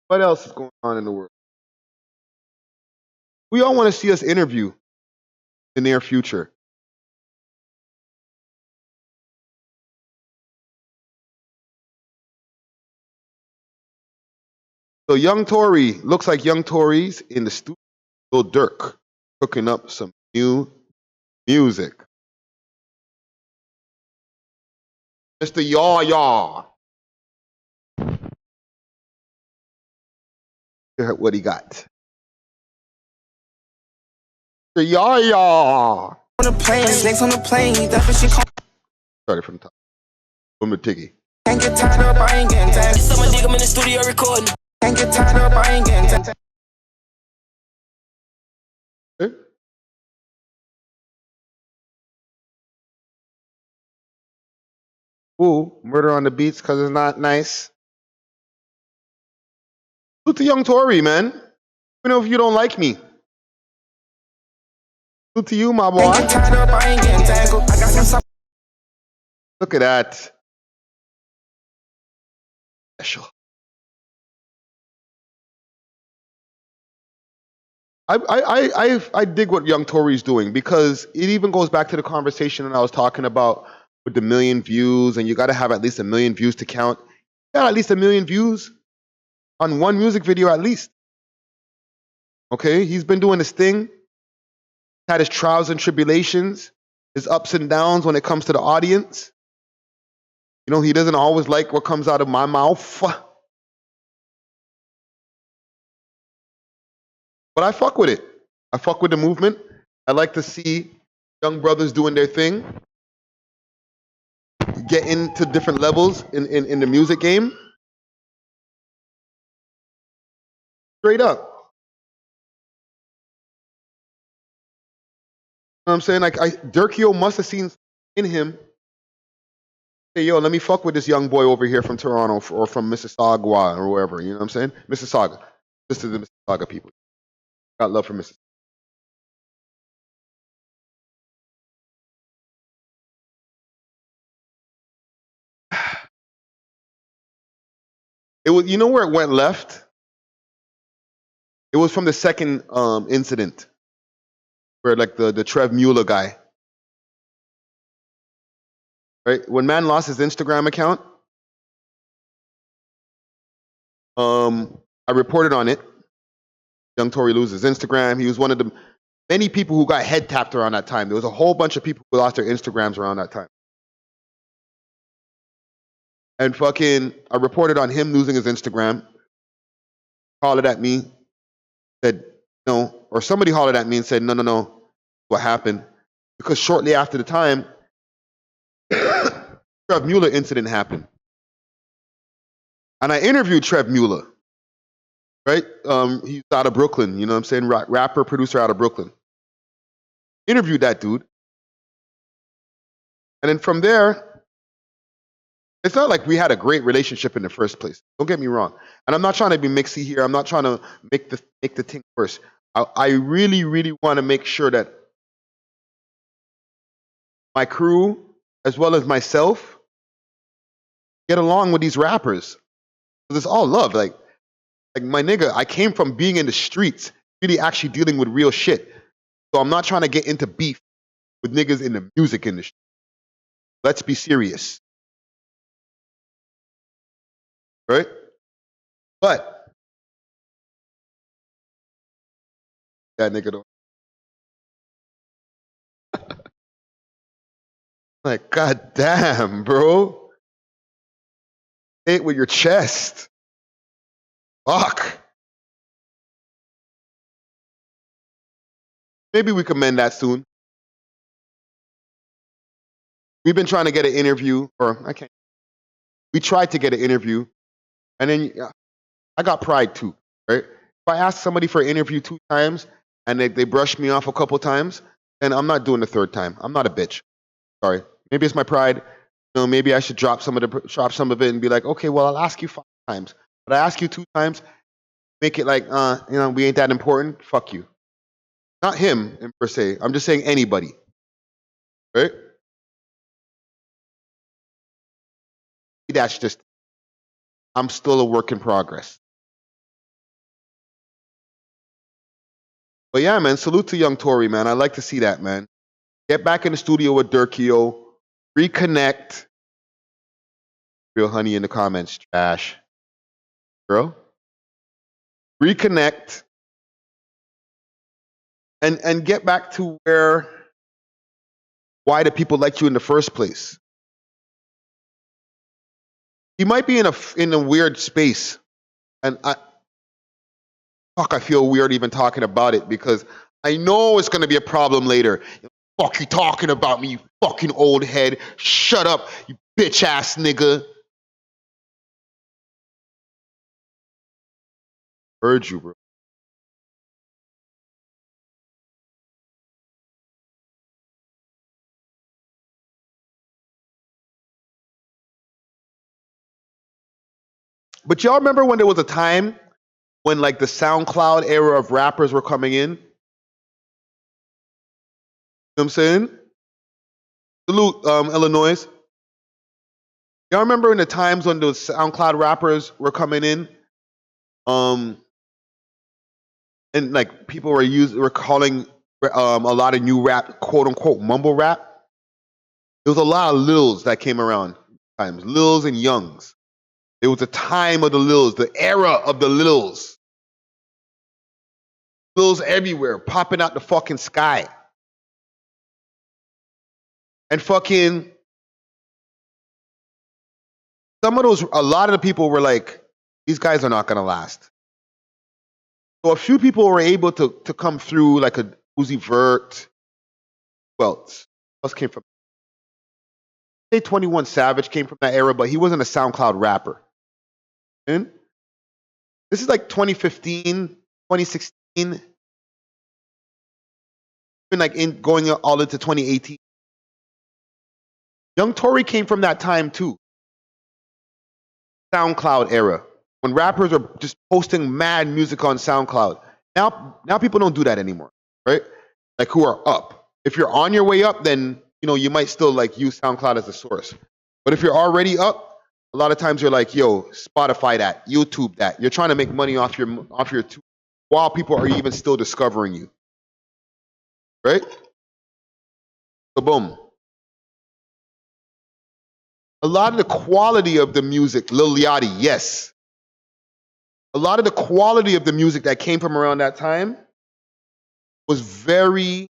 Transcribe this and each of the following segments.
What else is going on in the world? We all want to see us interview in the near future. So Young Tory, looks like Young Tory's in the studio. Lil Durk cooking up some new music. Mr. Yaw Yaw. What he got? The Yaw Yaw. On the plane, snakes on the plane, that's what she call. Started from the top. From the tiggy. Can't get tied up, I ain't getting tired. Someone dig 'em in the studio recording. Can't get tied up, I ain't getting tired. Okay. Ooh, murder on the beats because it's not nice. Salute to Young Tory, man. Even know if you don't like me. Salute to you, my boy. Can't get tied up, I ain't getting tangled. I got some. Look at that. Special. I dig what Young Tory's doing because it even goes back to the conversation that I was talking about with the million views, and you got to have at least 1 million views to count. You got at least 1 million views on one music video at least. Okay, he's been doing his thing, had his trials and tribulations, his ups and downs when it comes to the audience. You know, he doesn't always like what comes out of my mouth. But I fuck with it. I fuck with the movement. I like to see young brothers doing their thing, get into different levels in the music game. Straight up. You know what I'm saying? Like Durkio must have seen in him. Hey, yo, let me fuck with this young boy over here from Toronto or from Mississauga or wherever. You know what I'm saying? Mississauga. This is the Mississauga people. Got love for Mississauga. It was, you know where it went left? It was from the second incident where like the Trev Mueller guy. Right? When man lost his Instagram account, I reported on it. Young Tory loses Instagram. He was one of the many people who got head tapped around that time. There was a whole bunch of people who lost their Instagrams around that time. And fucking, I reported on him losing his Instagram. Hollered at me, said no, or somebody hollered at me and said, no, what happened? Because shortly after the time, Trev Mueller incident happened. And I interviewed Trev Mueller, right? He's out of Brooklyn, you know what I'm saying? Rapper, producer out of Brooklyn. Interviewed that dude. And then from there, it's not like we had a great relationship in the first place. Don't get me wrong. And I'm not trying to be mixy here. I'm not trying to make the thing worse. I really, really want to make sure that my crew, as well as myself, get along with these rappers. It's all love. Like my nigga, I came from being in the streets, really actually dealing with real shit. So I'm not trying to get into beef with niggas in the music industry. Let's be serious. Right? But that nigga don't. Like, god damn, bro. Say it with your chest. Fuck. Maybe we can mend that soon. We've been trying to get an interview, or I can't. We tried to get an interview, and then I got pride too, right? If I ask somebody for an interview 2 times and they brush me off a couple times, then I'm not doing the 3rd time. I'm not a bitch. Sorry. Maybe it's my pride. You know, maybe I should drop some of it and be like, okay, well, I'll ask you 5 times. But I ask you 2 times, make it like, you know, we ain't that important. Fuck you. Not him per se. I'm just saying anybody. Right? That's just, I'm still a work in progress. But yeah, man, salute to Young Tory, man. I like to see that, man. Get back in the studio with Durkio, reconnect. Real honey in the comments, trash. Girl. Reconnect and get back to why do people like you in the first place? You might be in a weird space, and I feel weird even talking about it because I know it's gonna be a problem later. Fuck you talking about me, you fucking old head. Shut up, you bitch ass nigga. Heard you, bro. But y'all remember when there was a time when like the SoundCloud era of rappers were coming in? You know what I'm saying? Salute, Illinois. Y'all remember in the times when those SoundCloud rappers were coming in? Um, and like people were calling a lot of new rap, quote unquote, mumble rap. There was a lot of Lils that came around times, Lils and Youngs. It was the time of the Lils, the era of the Lils. Lils everywhere, popping out the fucking sky. And fucking a lot of the people were like, these guys are not gonna last. So a few people were able to come through, like a Uzi Vert. Well, else came from. Say 21 Savage came from that era, but he wasn't a SoundCloud rapper. And this is like 2015, 2016, even like going all into 2018. Young Tory came from that time too. SoundCloud era, when rappers are just posting mad music on SoundCloud. Now people don't do that anymore, right? Like who are up. If you're on your way up, then you might still like use SoundCloud as a source. But if you're already up, a lot of times you're like, yo, Spotify that, YouTube that. You're trying to make money off your while people are even still discovering you, right? So boom. A lot of the quality of the music, Lil Yachty, yes. A lot of the quality of the music that came from around that time was very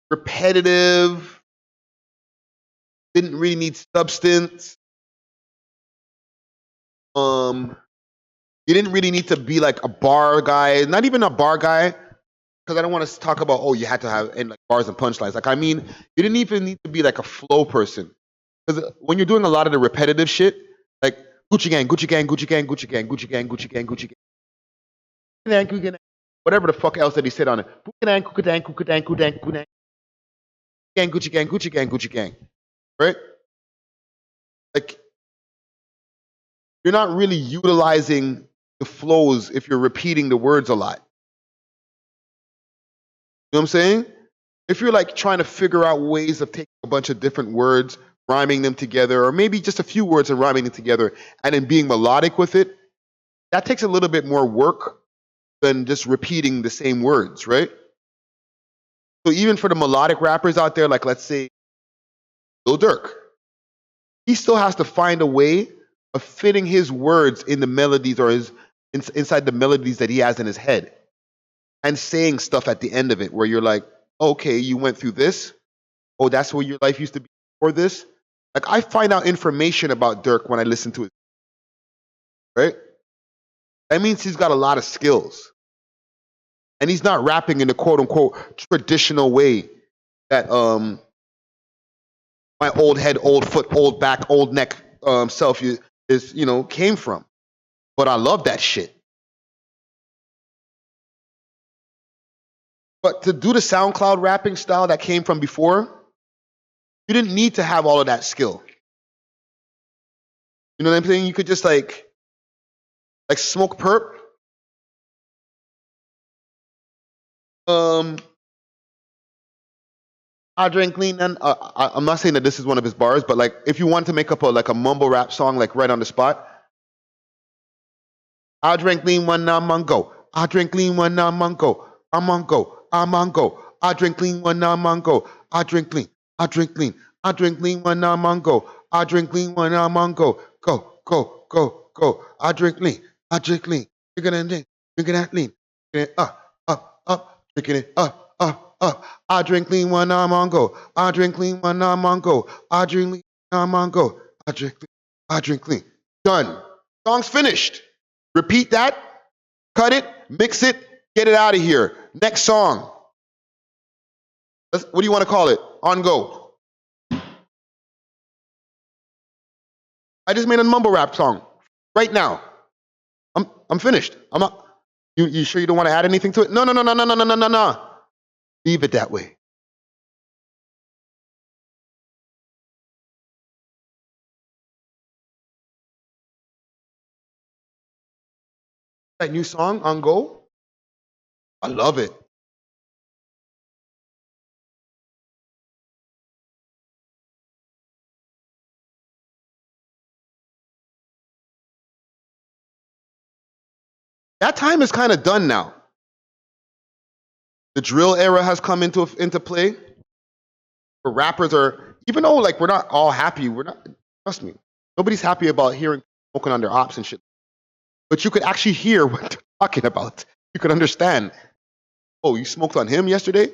repetitive, didn't really need substance. You didn't really need to be like a bar guy, not even a bar guy, because I don't want to talk about, you had to have like bars and punchlines. Like, I mean, you didn't even need to be like a flow person. Because when you're doing a lot of the repetitive shit, like Gucci gang, Gucci gang, Gucci gang, Gucci gang, Gucci gang, Gucci gang, Gucci gang, whatever the fuck else that he said on it. Gucci gang, Gucci gang, Gucci gang, Gucci gang, Gucci gang, Gucci gang, Gucci gang, right? Like, you're not really utilizing the flows if you're repeating the words a lot. You know what I'm saying? If you're like trying to figure out ways of taking a bunch of different words, rhyming them together, or maybe just a few words and rhyming them together, and then being melodic with it, that takes a little bit more work than just repeating the same words, right? So even for the melodic rappers out there, like let's say Lil Durk, he still has to find a way of fitting his words in the melodies or inside the melodies that he has in his head, and saying stuff at the end of it where you're like, okay, you went through this. Oh, that's what your life used to be before this. Like, I find out information about Durk when I listen to it, right? That means he's got a lot of skills. And he's not rapping in the quote unquote traditional way that my old head, old foot, old back, old neck self came from. But I love that shit. But to do the SoundCloud rapping style that came from before, you didn't need to have all of that skill. You know what I'm saying? You could just like smoke perp. I drink lean, and I'm not saying that this is one of his bars, but like if you want to make up a mumble rap song like right on the spot, I drink lean one now mango. I drink lean when I'm uncle. I'm uncle. I'm uncle. I drink lean when I'm uncle. I drink lean. I drink lean. I drink lean when I'm uncle. I drink lean when I'm uncle. Go, go, go, go. I drink lean. I drink lean. Drinking that lean. Drinking that lean. Drinking it up. Drinking it up. I drink lean when I'm uncle. I drink lean when I'm uncle. I drink lean when I'm uncle. I drink lean. I drink lean. Done. Song's finished. Repeat that. Cut it, mix it, get it out of here. Next song. What do you want to call it? On go. I just made a mumble rap song. Right now. I'm finished. I'm not. You sure you don't want to add anything to it? No. Leave it that way. That new song, On Go? I love it. That time is kind of done now. The drill era has come into play. Where rappers are, even though like we're not all happy, we're not, trust me, nobody's happy about hearing smoking on their ops and shit. But you could actually hear what they're talking about. You could understand. Oh, you smoked on him yesterday?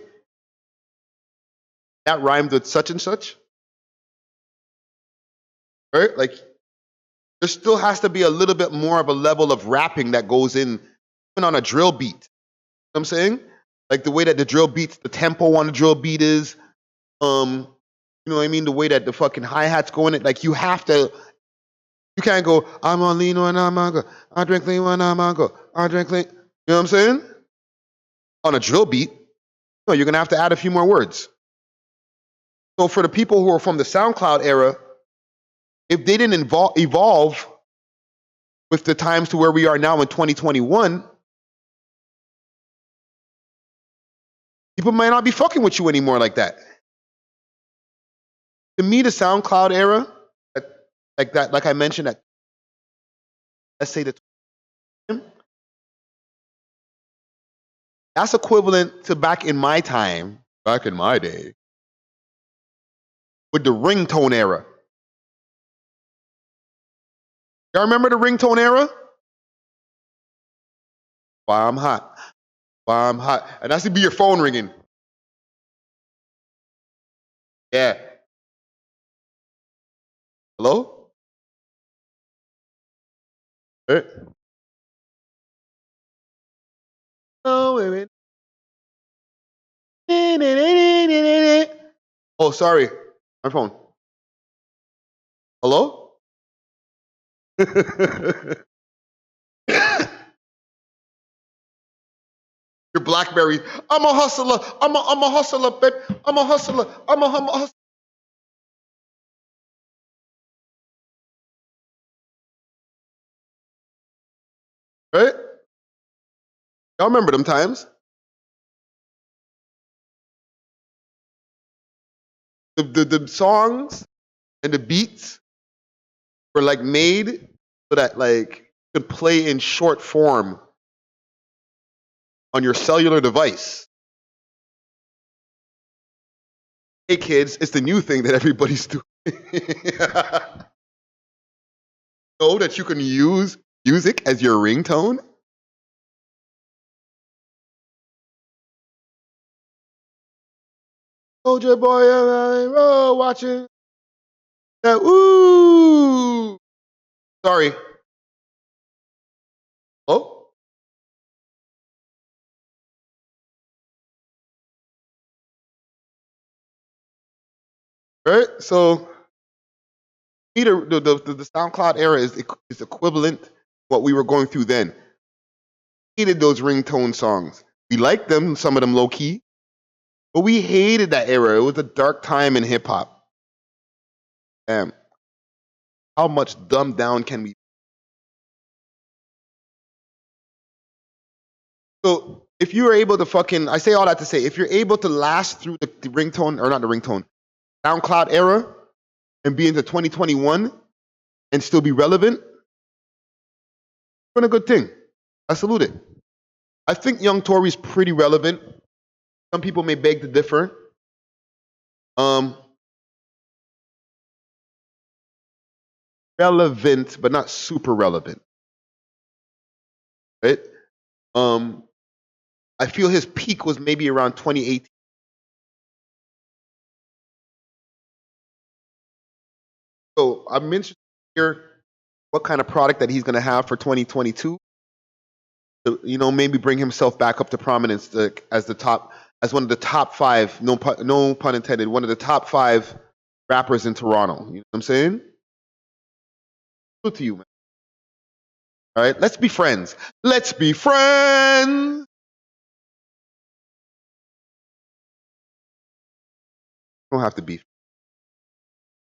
That rhymed with such and such? Right? Like, there still has to be a little bit more of a level of rapping that goes in, even on a drill beat. You know what I'm saying? Like the way that the drill beats, the tempo on the drill beat is, you know what I mean? The way that the fucking hi-hats go in it, like you have to, you can't go, I'm on lean when I'm on go, I drink lean when I'm on go, I drink lean. You know what I'm saying? On a drill beat, no, you're gonna have to add a few more words. So for the people who are from the SoundCloud era, if they didn't evolve with the times to where we are now in 2021, people might not be fucking with you anymore like that. To me, the SoundCloud era, like that, like I mentioned, that let's say that's equivalent to back in my time, back in my day, with the ringtone era. Y'all remember the ringtone era? Why I'm hot. Why I'm hot. And that's to be your phone ringing. Yeah. Hello? Hey. Oh, wait. Oh, sorry. My phone. Hello? Your BlackBerry. I'm a hustler. I'm a hustler, babe. I'm a hustler. I'm a hustler. Right? Y'all remember them times? The songs and the beats were like made so that like could play in short form on your cellular device. Hey kids, it's the new thing that everybody's doing. Know that you can use music as your ringtone? Soldier boy, watching that. Ooh. Sorry. Oh. Right. So, either the SoundCloud era is equivalent to what we were going through then. Hated those ringtone songs. We liked them, some of them low key, but we hated that era. It was a dark time in hip hop. Damn. How much dumbed down can we? So if you're able to fucking, I say all that to say, if you're able to last through the ringtone, or not the ringtone, SoundCloud era, and be into 2021 and still be relevant, doing a good thing. I salute it. I think Young Tory's pretty relevant. Some people may beg to differ. Relevant, but not super relevant. Right? I feel his peak was maybe around 2018. So I'm interested to hear what kind of product that he's going to have for 2022. To, maybe bring himself back up to prominence as one of the top 5. No pun intended. One of the top 5 rappers in Toronto. You know what I'm saying? Good to you, man. All right, let's be friends. Let's be friends. Don't have to be.